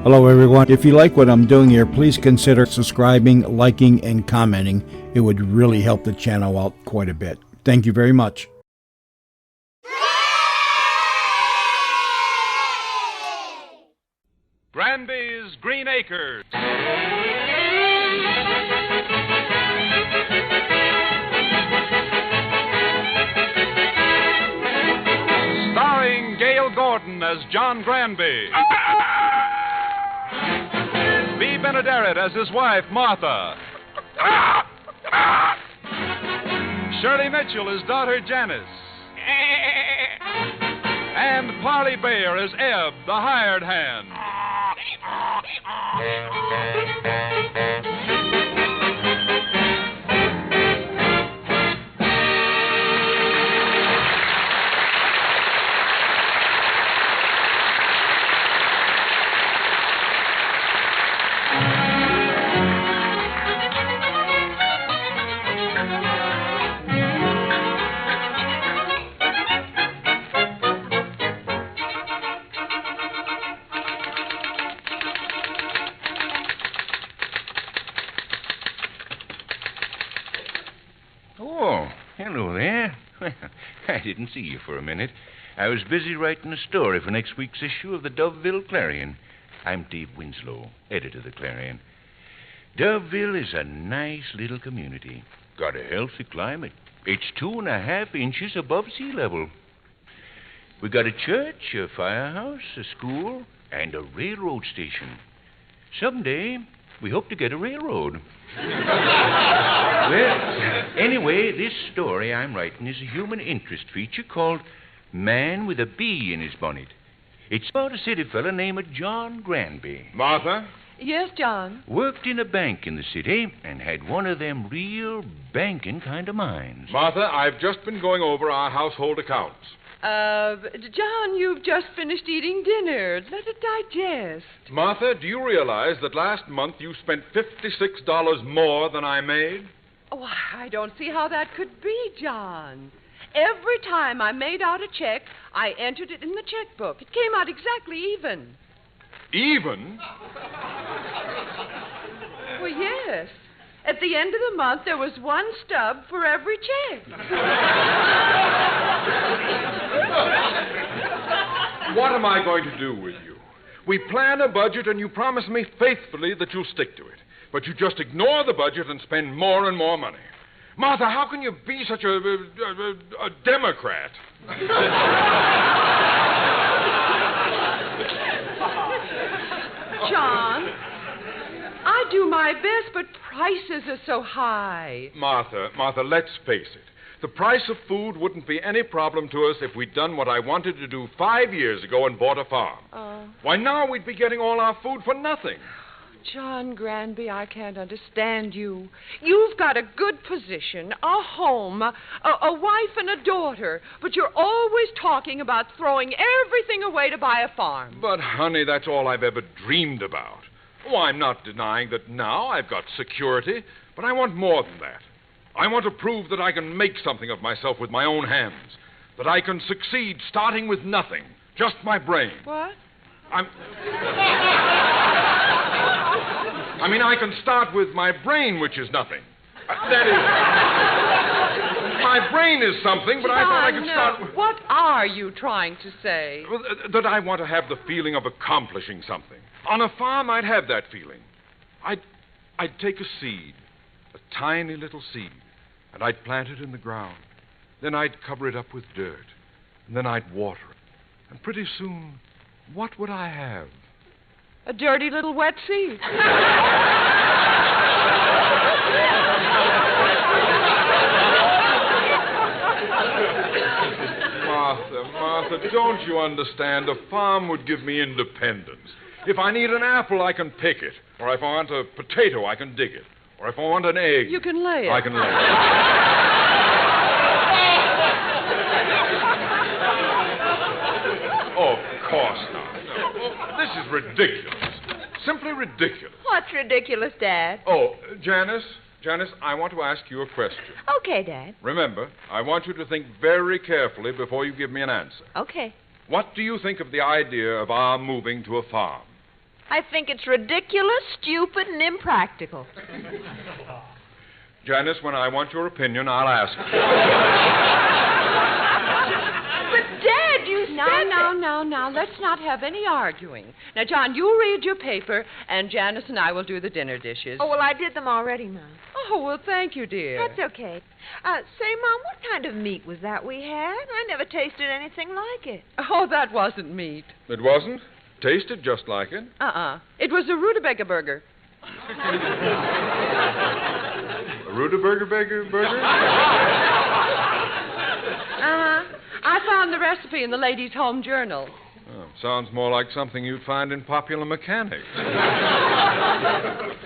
Hello, everyone. If you like what I'm doing here, please consider subscribing, liking, and commenting. It would really help the channel out quite a bit. Thank you very much. Granby's Green Acres. Starring Gale Gordon as John Granby. B. Benaderet as his wife, Martha. Shirley Mitchell as daughter, Janice. And Parley Bayer as Ebb, the hired hand. Oh, hello there. Well, I didn't see you for a minute. I was busy writing a story for next week's issue of the Doveville Clarion. I'm Dave Winslow, editor of the Clarion. Doveville is a nice little community. Got a healthy climate. It's 2.5 inches above sea level. We got a church, a firehouse, a school, and a railroad station. Someday, we hope to get a railroad. Well, anyway, this story I'm writing is a human interest feature called Man with a Bee in His Bonnet. It's about a city fella named John Granby. Martha? Yes, John? Worked in a bank in the city and had one of them real banking kind of minds. Martha, I've just been going over our household accounts. John, you've just finished eating dinner. Let it digest. Martha, do you realize that last month you spent $56 more than I made? Oh, I don't see how that could be, John. Every time I made out a check, I entered it in the checkbook. It came out exactly even. Even? Well, yes. At the end of the month, there was one stub for every check. What am I going to do with you? We plan a budget and you promise me faithfully that you'll stick to it. But you just ignore the budget and spend more and more money. Martha, how can you be such a Democrat? John, I do my best, but prices are so high. Martha, let's face it. The price of food wouldn't be any problem to us if we'd done what I wanted to do 5 years ago and bought a farm. Why, now we'd be getting all our food for nothing. John Granby, I can't understand you. You've got a good position, a home, a wife and a daughter, but you're always talking about throwing everything away to buy a farm. But, honey, that's all I've ever dreamed about. Oh, I'm not denying that now I've got security, but I want more than that. I want to prove that I can make something of myself with my own hands, that I can succeed starting with nothing, just my brain. What? I can start with my brain, which is nothing. That is, my brain is something, but I thought I could start with... What are you trying to say? That I want to have the feeling of accomplishing something. On a farm, I'd have that feeling. I'd take a seed, a tiny little seed, and I'd plant it in the ground. Then I'd cover it up with dirt, and then I'd water it. And pretty soon, what would I have? A dirty little wet seed. Martha, don't you understand? A farm would give me independence. If I need an apple, I can pick it. Or if I want a potato, I can dig it. Or if I want an egg... You can lay it. I can lay it. Oh, of course not. No. This is ridiculous. Simply ridiculous. What's ridiculous, Dad? Oh, Janice, I want to ask you a question. Okay, Dad. Remember, I want you to think very carefully before you give me an answer. Okay. What do you think of the idea of our moving to a farm? I think it's ridiculous, stupid, and impractical. Janice, when I want your opinion, I'll ask. But, Dad, you said... Now, let's not have any arguing. Now, John, you read your paper, and Janice and I will do the dinner dishes. Oh, well, I did them already, Mom. Oh, well, thank you, dear. That's okay. Say, Mom, what kind of meat was that we had? I never tasted anything like it. Oh, that wasn't meat. It wasn't? Tasted just like it. It was a rutabaga burger. A rutabaga burger? I found the recipe in the Ladies' Home Journal. Oh, sounds more like something you'd find in Popular Mechanics.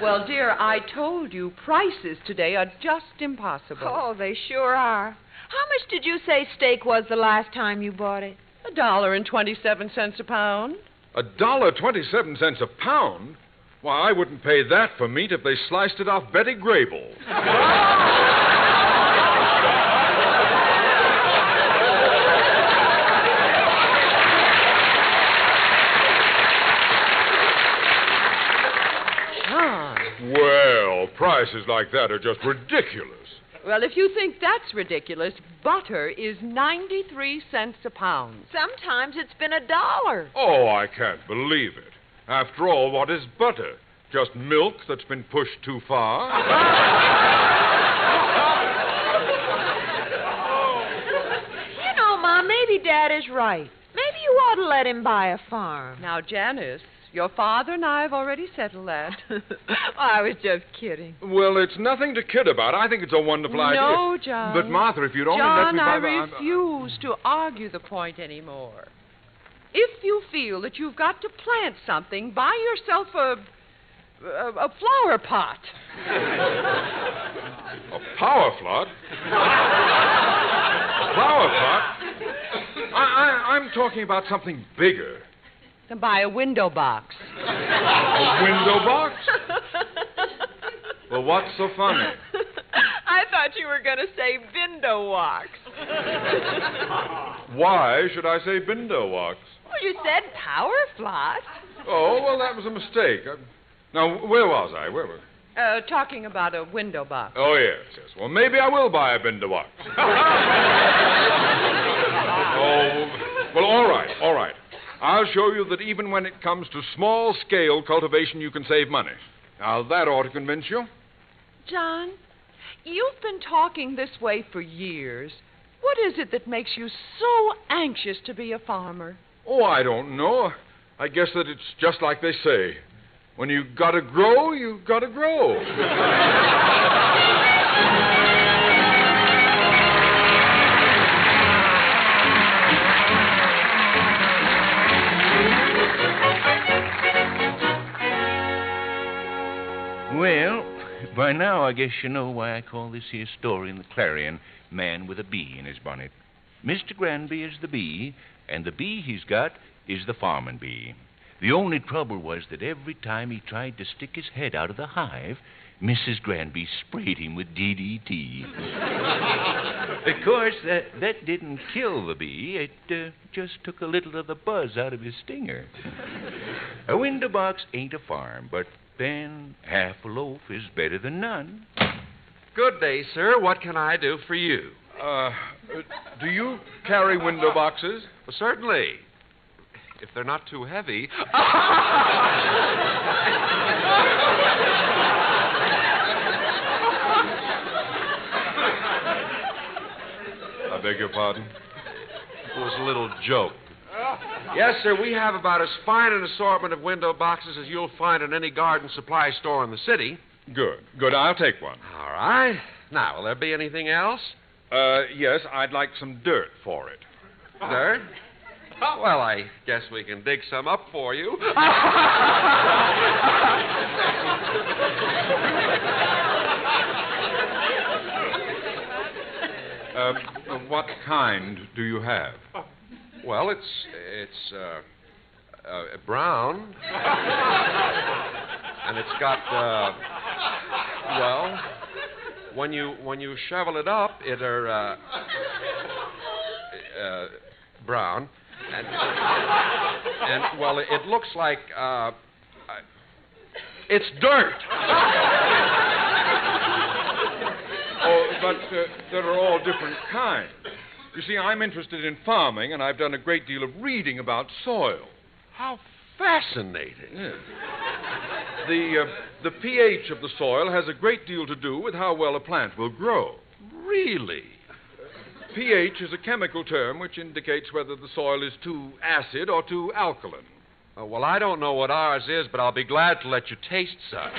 Well, dear, I told you prices today are just impossible. Oh, they sure are. How much did you say steak was the last time you bought it? $1.27 a pound. $1.27 a pound? Why, I wouldn't pay that for meat if they sliced it off Betty Grable. Well, prices like that are just ridiculous. Well, if you think that's ridiculous, butter is 93 cents a pound. Sometimes it's been $1. Oh, I can't believe it. After all, what is butter? Just milk that's been pushed too far? You know, Mom, maybe Dad is right. Maybe you ought to let him buy a farm. Now, Janice, your father and I have already settled that. I was just kidding. Well, it's nothing to kid about. I think it's a wonderful idea. No, John. But, Martha, if you'd only let John, me I buy... refuse to argue the point anymore. If you feel that you've got to plant something, buy yourself a flower pot. A power flood? A flower pot? I'm talking about something bigger. Then buy a window box. A window box? Well, what's so funny? I thought you were going to say window walks. Why should I say window walks? Well, you said power floss. Oh, well, that was a mistake. Now, where was I? Where was I? Talking about a window box. Oh, yes. Well, maybe I will buy a window box. Oh, well, all right. I'll show you that even when it comes to small-scale cultivation, you can save money. Now, that ought to convince you. John, you've been talking this way for years. What is it that makes you so anxious to be a farmer? Oh, I don't know. I guess that it's just like they say. When you gotta grow, you gotta grow. Well, by now I guess you know why I call this here story in the Clarion Man with a Bee in His Bonnet. Mr. Granby is the bee, and the bee he's got is the farming bee. The only trouble was that every time he tried to stick his head out of the hive, Mrs. Granby sprayed him with DDT. Of course, that didn't kill the bee. It just took a little of the buzz out of his stinger. A window box ain't a farm, but then half a loaf is better than none. Good day, sir. What can I do for you? Do you carry window boxes? Well, certainly. If they're not too heavy. I beg your pardon? It was a little joke. Yes, sir, we have about as fine an assortment of window boxes as you'll find in any garden supply store in the city. Good. I'll take one. All right. Now, will there be anything else? Yes, I'd like some dirt for it. Dirt? Well, I guess we can dig some up for you. What kind do you have? Well, it's brown. And it's got, well, when you shovel it up, it'll, brown. And well, it looks like, It's dirt. Oh, but there are all different kinds. You see, I'm interested in farming, and I've done a great deal of reading about soil. How fascinating. Yes. The pH of the soil has a great deal to do with how well a plant will grow. Really? pH is a chemical term which indicates whether the soil is too acid or too alkaline. Well, I don't know what ours is, but I'll be glad to let you taste such.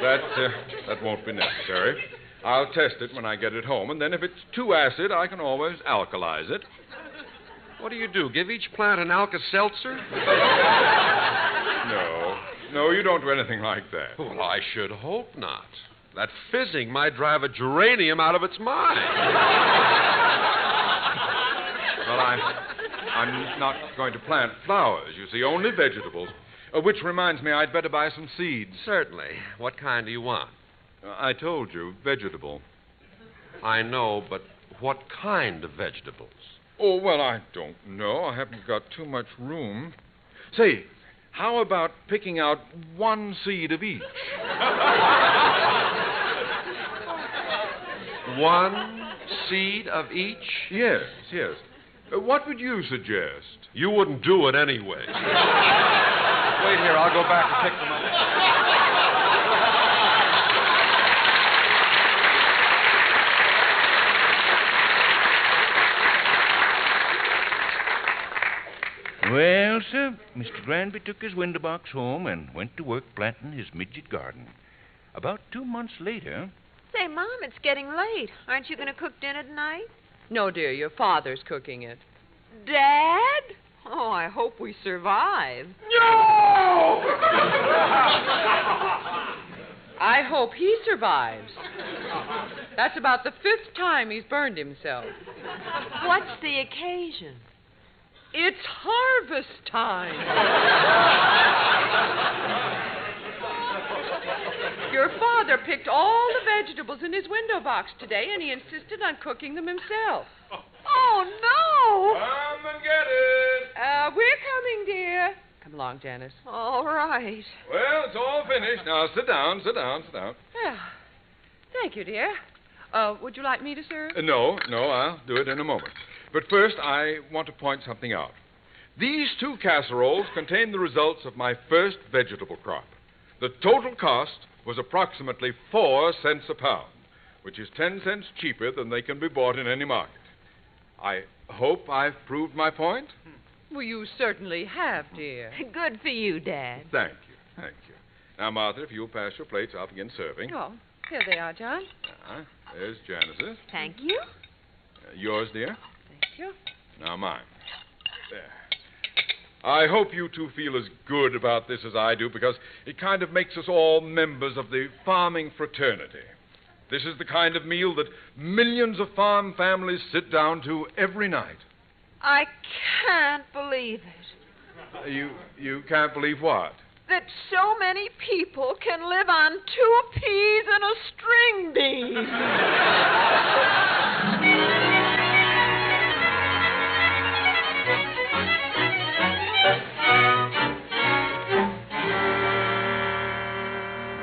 That won't be necessary. I'll test it when I get it home, and then if it's too acid, I can always alkalize it. What do? Give each plant an Alka-Seltzer? No, you don't do anything like that. Well, I should hope not. That fizzing might drive a geranium out of its mind. Well, I'm not going to plant flowers, you see, only vegetables. Which reminds me, I'd better buy some seeds. Certainly. What kind do you want? I told you, vegetable. I know, but what kind of vegetables? Oh, well, I don't know. I haven't got too much room. Say, how about picking out one seed of each? One seed of each? Yes. What would you suggest? You wouldn't do it anyway. Wait here, I'll go back and pick them up. Well, sir, Mr. Granby took his window box home and went to work planting his midget garden. About 2 months later... Say, Mom, it's getting late. Aren't you going to cook dinner tonight? No, dear, your father's cooking it. Dad? Oh, I hope we survive. No! I hope he survives. That's about the 5th time he's burned himself. What's the occasion? It's harvest time. Your father picked all the vegetables in his window box today, and he insisted on cooking them himself. Oh, no! Come and get it. We're coming, dear. Come along, Janice. All right. Well, it's all finished. Now, sit down. Yeah. Thank you, dear. Would you like me to serve? No, I'll do it in a moment. But first, I want to point something out. These 2 casseroles contain the results of my first vegetable crop. The total cost was approximately 4 cents a pound, which is 10 cents cheaper than they can be bought in any market. I hope I've proved my point. Well, you certainly have, dear. Good for you, Dad. Thank you. Now, Martha, if you'll pass your plates, I'll begin serving. Oh, here they are, John. There's Janice's. Thank you. Yours, dear. Thank you. Now, mine. There. I hope you two feel as good about this as I do, because it kind of makes us all members of the farming fraternity. This is the kind of meal that millions of farm families sit down to every night. I can't believe it. You can't believe what? That so many people can live on 2 peas and a string bean.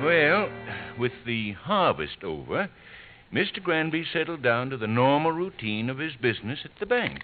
Well, with the harvest over, Mr. Granby settled down to the normal routine of his business at the bank.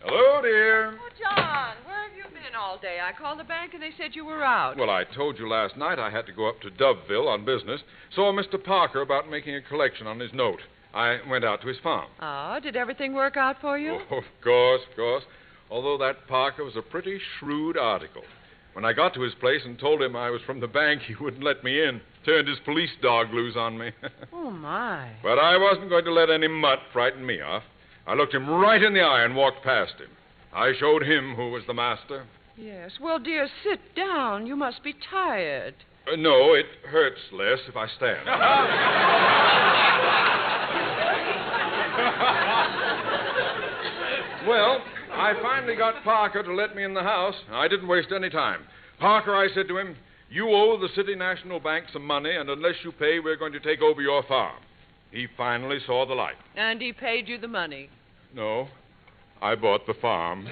Hello, dear. Oh, John, where have you been all day? I called the bank and they said you were out. Well, I told you last night I had to go up to Doveville on business. Saw Mr. Parker about making a collection on his note. I went out to his farm. Oh, did everything work out for you? Oh, of course. Although that Parker was a pretty shrewd article. When I got to his place and told him I was from the bank, he wouldn't let me in. Turned his police dog loose on me. Oh, my. But I wasn't going to let any mutt frighten me off. I looked him right in the eye and walked past him. I showed him who was the master. Yes. Well, dear, sit down. You must be tired. No, it hurts less if I stand. Well, I finally got Parker to let me in the house. I didn't waste any time. Parker, I said to him, you owe the City National Bank some money, and unless you pay, we're going to take over your farm. He finally saw the light. And he paid you the money. No, I bought the farm.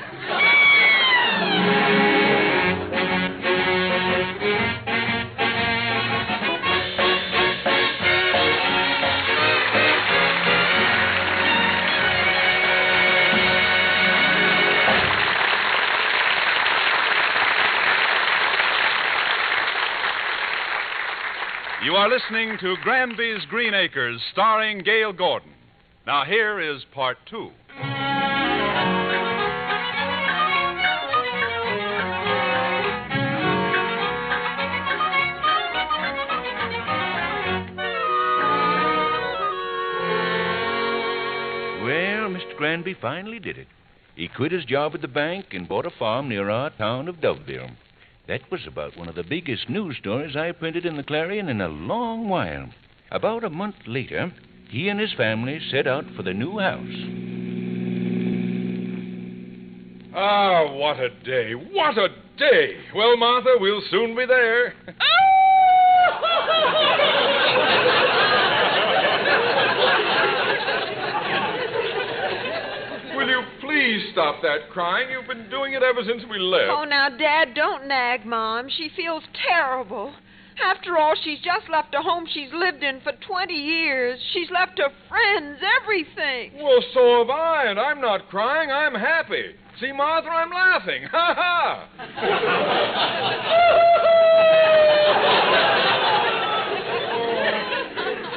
You are listening to Granby's Green Acres, starring Gail Gordon. Now, here is part 2. Well, Mr. Granby finally did it. He quit his job at the bank and bought a farm near our town of Doveville. That was about one of the biggest news stories I printed in the Clarion in a long while. About a month later, he and his family set out for the new house. Ah, what a day. What a day. Well, Martha, we'll soon be there. Will you please stop that crying? You've been doing it ever since we left. Oh, now, Dad, don't nag Mom. She feels terrible. After all, she's just left a home she's lived in for 20 years. She's left her friends, everything. Well, so have I, and I'm not crying. I'm happy. See, Martha, I'm laughing. Ha ha!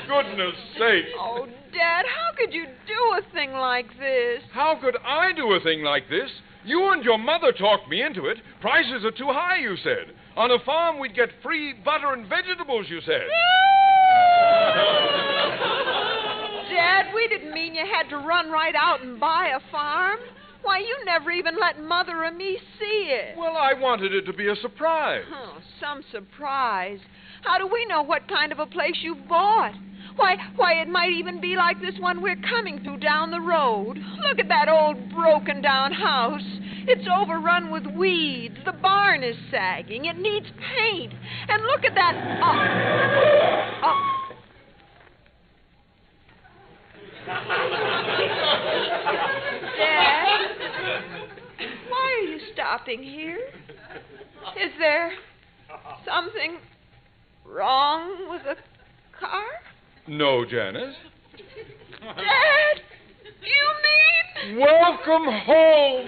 Goodness sake. Oh, Dad, how could you do a thing like this? How could I do a thing like this? You and your mother talked me into it. Prices are too high, you said. On a farm, we'd get free butter and vegetables, you said. Dad, we didn't mean you had to run right out and buy a farm. Why, you never even let Mother or me see it. Well, I wanted it to be a surprise. Oh, some surprise. How do we know what kind of a place you've bought? Why, it might even be like this one we're coming through down the road. Look at that old broken-down house. It's overrun with weeds. The barn is sagging. It needs paint. And look at that... Dad, why are you stopping here? Is there something wrong with the car? No, Janice. Dad, you mean... Welcome home.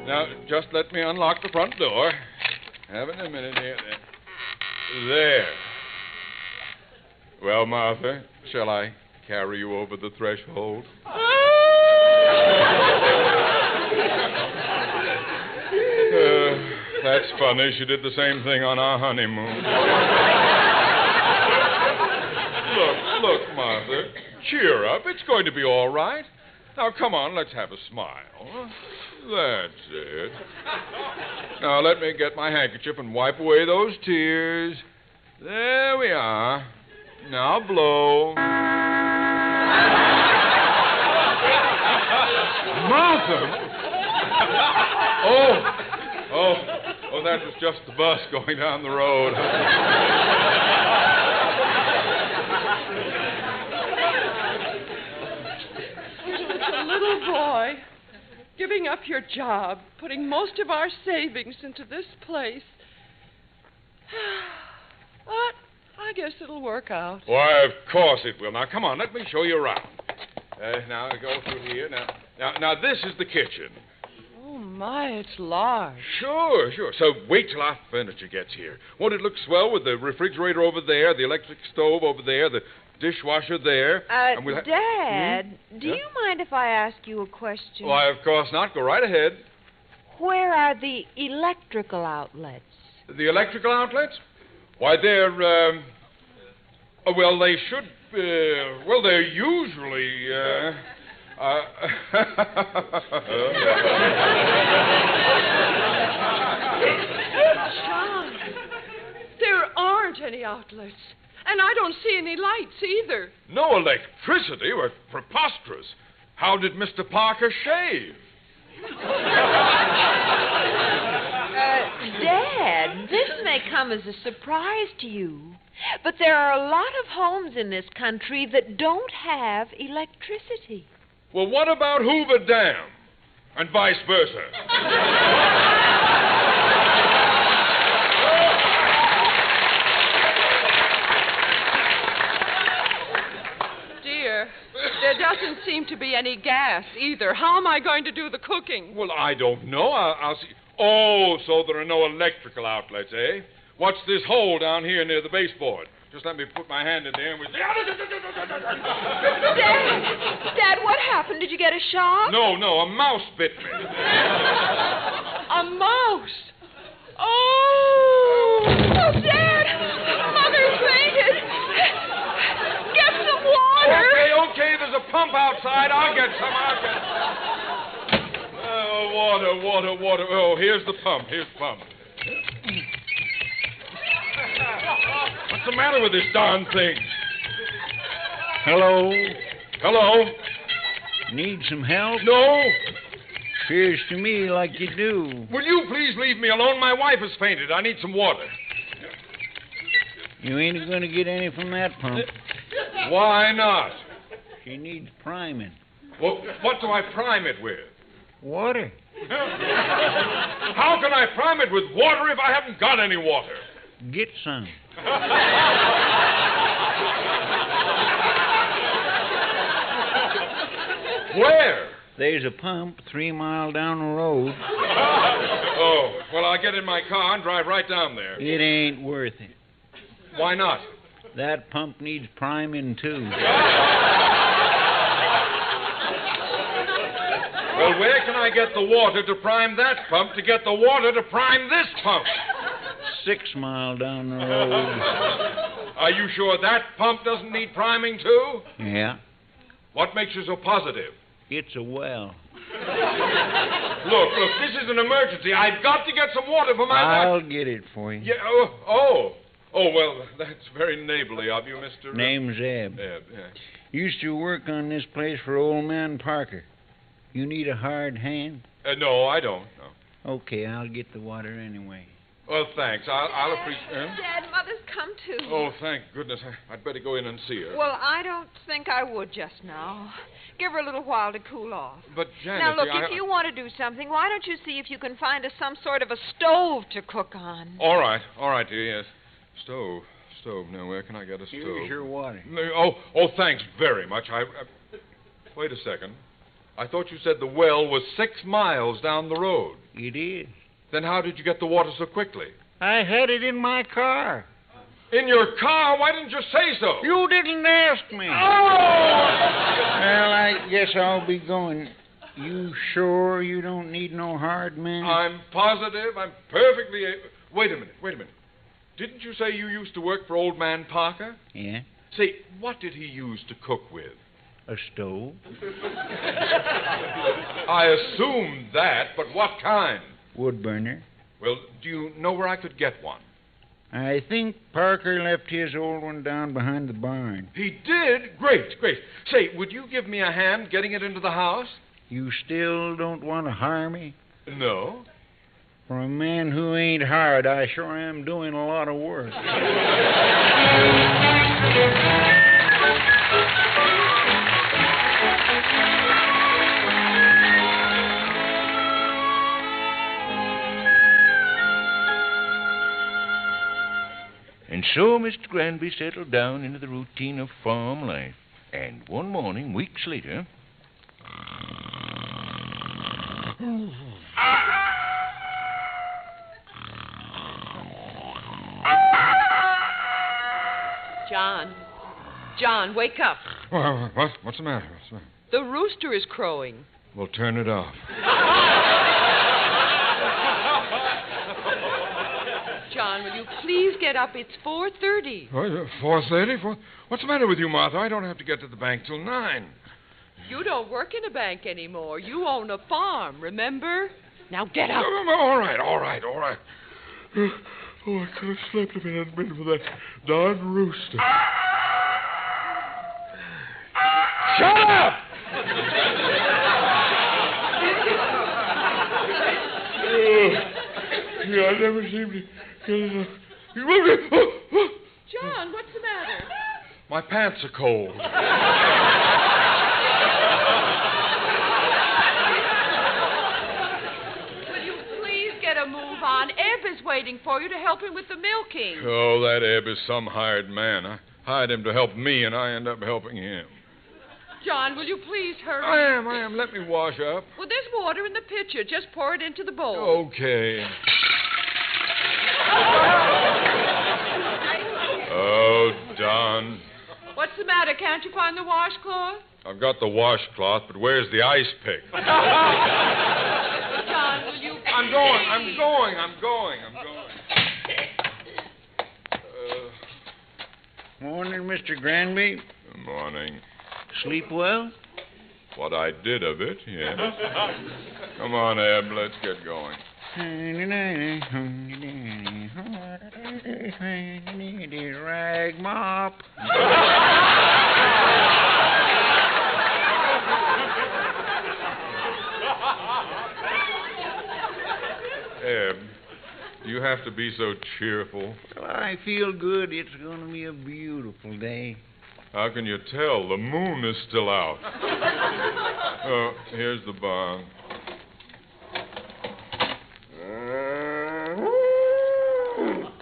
Now, just let me unlock the front door. Having a minute here. There. Well, Martha, shall I carry you over the threshold? That's funny. She did the same thing on our honeymoon. Look, Martha. Cheer up. It's going to be all right. Now, come on, let's have a smile. That's it. Now, let me get my handkerchief and wipe away those tears. There we are. Now blow. Martha! Oh, that was just the bus going down the road. Little boy, giving up your job, putting most of our savings into this place. But I guess it'll work out. Why, of course it will. Now, come on, let me show you around. Now, go through here. Now, this is the kitchen. Oh, my, it's large. Sure. So wait till our furniture gets here. Won't it look swell with the refrigerator over there, the electric stove over there, the dishwasher there? And we'll Dad, do you mind if I ask you a question? Why, of course not. Go right ahead. Where are the electrical outlets? The electrical outlets? Why, they're, well, they should, well, they're usually, John, there aren't any outlets. And I don't see any lights either. No electricity? What preposterous. How did Mr. Parker shave? Dad, this may come as a surprise to you, but there are a lot of homes in this country that don't have electricity. Well, what about Hoover Dam? And vice versa. Dear, there doesn't seem to be any gas either. How am I going to do the cooking? Well, I don't know. I'll see. Oh, so there are no electrical outlets, eh? What's this hole down here near the baseboard? Just let me put my hand in there and we... Dad, what happened? Did you get a shock? No, a mouse bit me. A mouse! Oh! Oh, Dad! Mother fainted! Get some water! Okay, there's a pump outside. I'll get some. Oh, water. Oh, here's the pump. What's the matter with this darn thing? Hello? Need some help? No. Appears to me like you do. Will you please leave me alone? My wife has fainted. I need some water. You ain't going to get any from that pump. Why not? She needs priming. Well, what do I prime it with? Water. How can I prime it with water if I haven't got any water? Get some. Where? There's a pump 3 miles down the road. Oh, well, I'll get in my car and drive right down there. It ain't worth it. Why not? That pump needs priming, too. Well, where can I get the water to prime that pump to get the water to prime this pump? 6 miles down the road. Are you sure that pump doesn't need priming, too? Yeah. What makes you so positive? It's a well. Look, this is an emergency. I've got to get some water for my wife. I'll get it for you. Yeah, oh, well, that's very neighborly of you, Mr. Name's Eb. Eb, yeah. Used to work on this place for old man Parker. You need a hard hand? No, I don't. No. Okay, I'll get the water anyway. Well, thanks. I'll appreciate... Dad, Mother's come to. Oh, thank goodness. I'd better go in and see her. Well, I don't think I would just now. Give her a little while to cool off. But, Janet... Now, look, if you want to do something, why don't you see if you can find us some sort of a stove to cook on? All right, dear, yes. Stove. Now, where can I get a stove? Here's your water. Oh, thanks very much. Wait a second. I thought you said the well was 6 miles down the road. It is. Then how did you get the water so quickly? I had it in my car. In your car? Why didn't you say so? You didn't ask me. Oh! Well, I guess I'll be going. You sure you don't need no hard man? I'm positive. I'm perfectly... Wait a minute. Didn't you say you used to work for old man Parker? Yeah. Say, what did he use to cook with? A stove. I assumed that, but what kind? Wood burner. Well, do you know where I could get one? I think Parker left his old one down behind the barn. He did? Great. Say, would you give me a hand getting it into the house? You still don't want to hire me? No. For a man who ain't hired, I sure am doing a lot of work. And so Mr. Granby settled down into the routine of farm life. And one morning, weeks later... John, wake up. What's the matter? The rooster is crowing. Well, turn it off. John, will you please get up? It's 4:30. 4:30? What's the matter with you, Martha? I don't have to get to the bank till 9. You don't work in a bank anymore. You own a farm, remember? Now get up. All right. Oh, I could have slept if it hadn't been for that darn rooster. Shut up! Yeah, I never seem to get enough. John, what's the matter? My pants are cold. Will you please get a move on? Eb is waiting for you to help him with the milking. Oh, that Eb is some hired man. I hired him to help me, and I end up helping him. John, will you please hurry? I am. Let me wash up. Well, there's water in the pitcher. Just pour it into the bowl. Okay. Oh, Don. What's the matter? Can't you find the washcloth? I've got the washcloth, but where's the ice pick? John, will you... I'm going. Morning, Mr. Granby. Good morning. Sleep well? What I did of it, yes. Come on, Eb, let's get going. Rag mop. Eb, you have to be so cheerful. Well, I feel good. It's going to be a beautiful day. How can you tell? The moon is still out. Oh, here's the barn.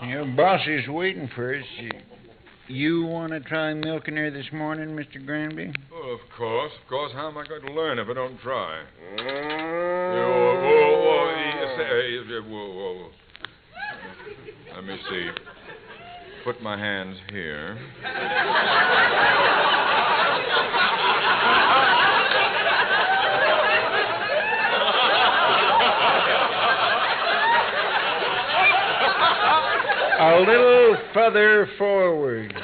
Your boss is waiting for us. You want to try milking her this morning, Mr. Granby? Oh, of course. How am I going to learn if I don't try? Whoa. Let me see. Put my hands here. A little further forward. I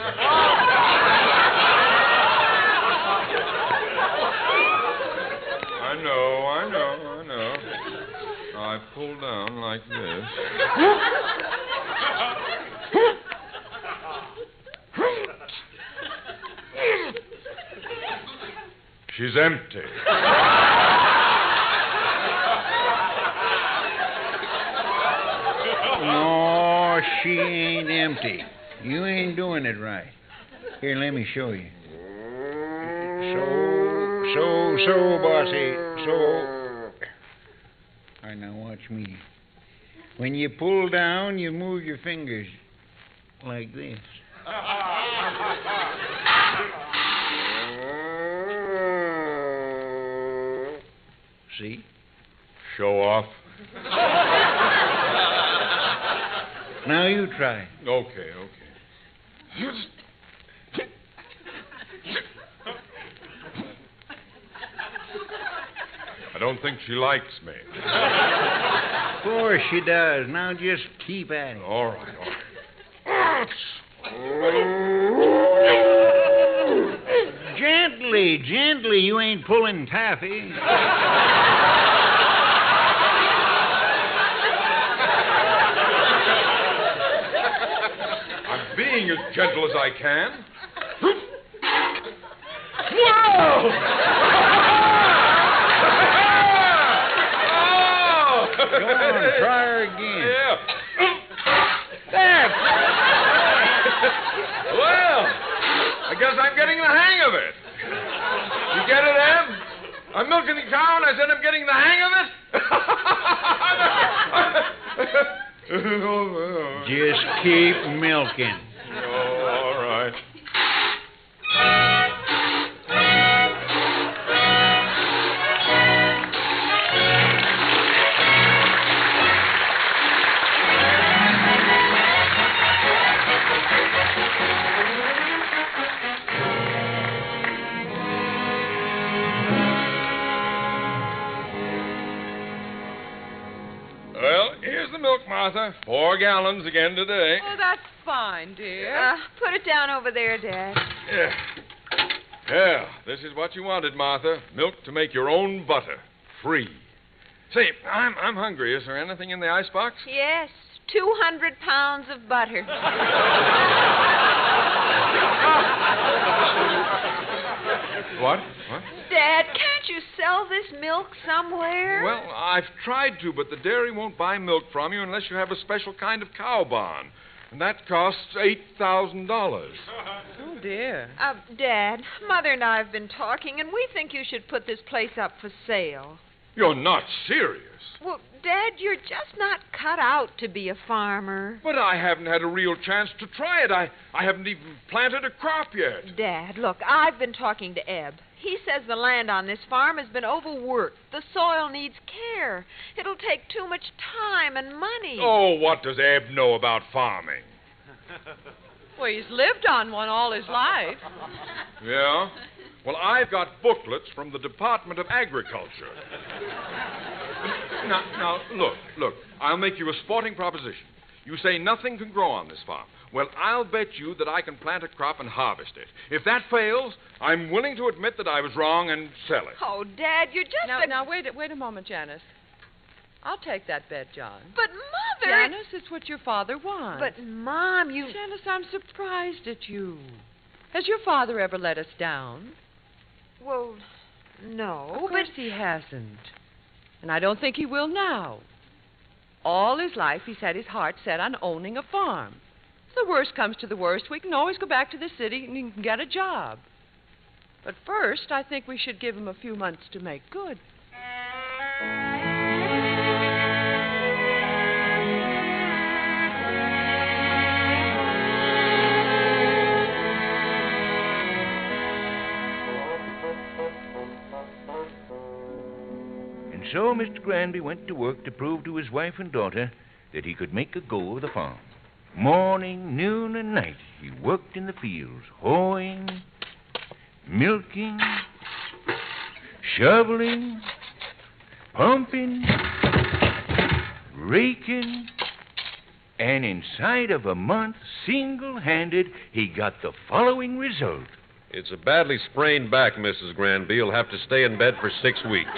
know. Now I pull down like this. She's empty. No, she ain't empty. You ain't doing it right. Here, let me show you. So, bossy. So. All right, now watch me. When you pull down, you move your fingers like this. See? Show off. Now you try. Okay. I don't think she likes me. Of course she does. Now just keep at it. All right. Gently. You ain't pulling taffy. I'm being as gentle as I can. Whoa! Go on, try her again. Yeah. There. Well, I guess I'm getting the hang of it. You get it, Em? I'm milking the cow, and I said I'm getting the hang of it. Just keep milking. Oh, all right. Well, here's the milk, Martha. 4 gallons again today. Oh, that's fine, dear. Put it down over there, Dad. Yeah, this is what you wanted, Martha. Milk to make your own butter. Free. Say, I'm hungry. Is there anything in the icebox? Yes, 200 pounds of butter. What? Dad, can't you sell this milk somewhere? Well, I've tried to, but the dairy won't buy milk from you unless you have a special kind of cow bond. And that costs $8,000. Oh, dear. Dad, Mother and I have been talking, and we think you should put this place up for sale. You're not serious. Well, Dad, you're just not cut out to be a farmer. But I haven't had a real chance to try it. I haven't even planted a crop yet. Dad, look, I've been talking to Eb. He says the land on this farm has been overworked. The soil needs care. It'll take too much time and money. Oh, what does Eb know about farming? Well, he's lived on one all his life. Yeah? Well, I've got booklets from the Department of Agriculture. Now, look. I'll make you a sporting proposition. You say nothing can grow on this farm. Well, I'll bet you that I can plant a crop and harvest it. If that fails, I'm willing to admit that I was wrong and sell it. Oh, Dad, you're just Now, wait a moment, Janice. I'll take that bet, John. But, Mother... Janice, it's what your father wants. But, Mom, you... Janice, I'm surprised at you. Has your father ever let us down? Well, no, Of course he hasn't. And I don't think he will now. All his life, he's had his heart set on owning a farm. If the worst comes to the worst, we can always go back to the city and he can get a job. But first, I think we should give him a few months to make good. So Mr. Granby went to work to prove to his wife and daughter that he could make a go of the farm. Morning, noon, and night, he worked in the fields, hoeing, milking, shoveling, pumping, raking, and inside of a month, single-handed, he got the following result. It's a badly sprained back, Mrs. Granby. You'll have to stay in bed for 6 weeks.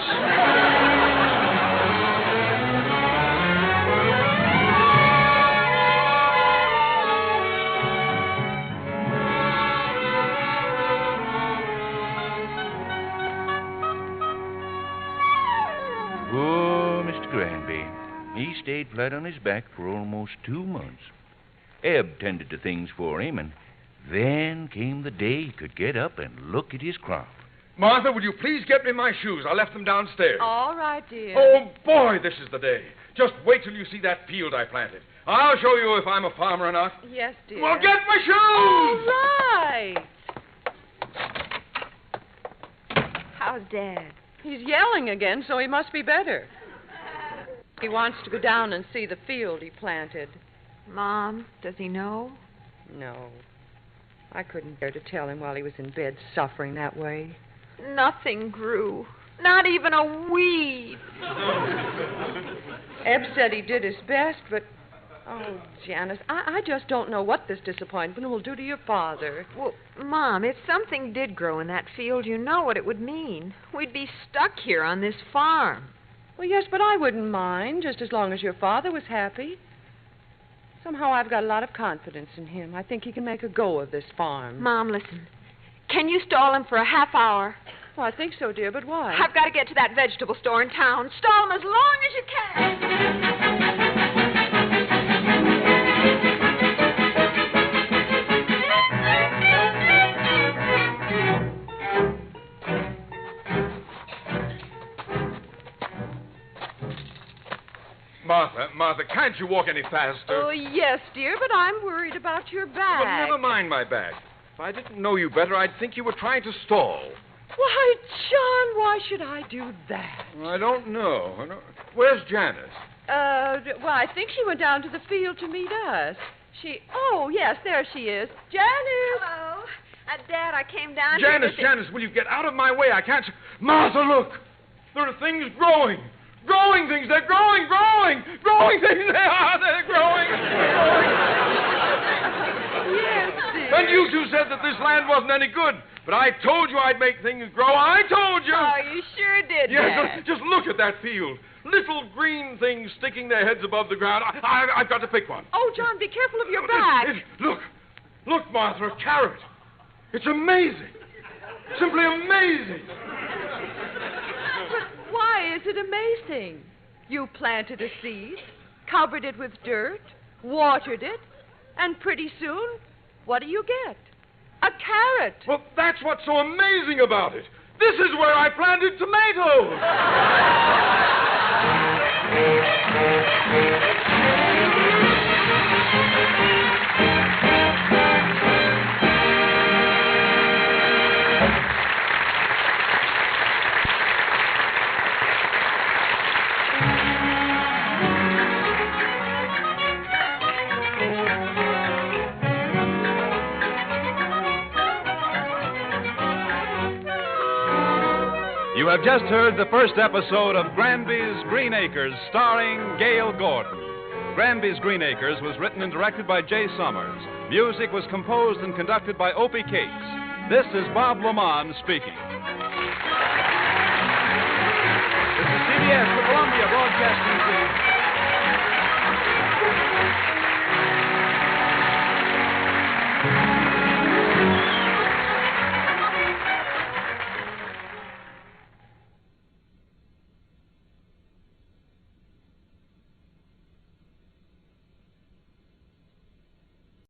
Poor Mr. Granby. He stayed flat on his back for almost 2 months. Eb tended to things for him, and then came the day he could get up and look at his crop. Martha, will you please get me my shoes? I left them downstairs. All right, dear. Oh, boy, this is the day. Just wait till you see that field I planted. I'll show you if I'm a farmer or not. Yes, dear. Well, get my shoes! All right. How's Dad? He's yelling again, so he must be better. He wants to go down and see the field he planted. Mom, does he know? No. I couldn't bear to tell him while he was in bed suffering that way. Nothing grew. Not even a weed. Eb said he did his best, but... Oh, Janice, I just don't know what this disappointment will do to your father. Well, Mom, if something did grow in that field, you know what it would mean. We'd be stuck here on this farm. Well, yes, but I wouldn't mind, just as long as your father was happy. Somehow I've got a lot of confidence in him. I think he can make a go of this farm. Mom, listen. Can you stall him for a half hour? Well, I think so, dear, but why? I've got to get to that vegetable store in town. Stall him as long as you can. Martha, can't you walk any faster? Oh, yes, dear, but I'm worried about your back. Well, never mind my back. If I didn't know you better, I'd think you were trying to stall. Why, John, why should I do that? I don't know. Where's Janice? Well, I think she went down to the field to meet us. Oh, yes, there she is. Janice! Hello. Dad, I came down here Janice, will you get out of my way? I can't... Martha, look! There are things growing. Growing things. They're growing. Growing things. They're growing. Yes, dear. And you two said that this land wasn't any good. But I told you I'd make things grow. I told you. Oh, you sure did, Yes, Dad. just look at that field. Little green things sticking their heads above the ground. I've got to pick one. Oh, John, be careful of your back. Look, Martha, a carrot. It's amazing. Simply amazing. But why is it amazing? You planted a seed, covered it with dirt, watered it, and pretty soon, what do you get? A carrot. Well, that's what's so amazing about it. This is where I planted tomatoes. You have just heard the first episode of Granby's Green Acres, starring Gail Gordon. Granby's Green Acres was written and directed by Jay Summers. Music was composed and conducted by Opie Cates. This is Bob Lamont speaking. This is CBS, the Columbia Broadcasting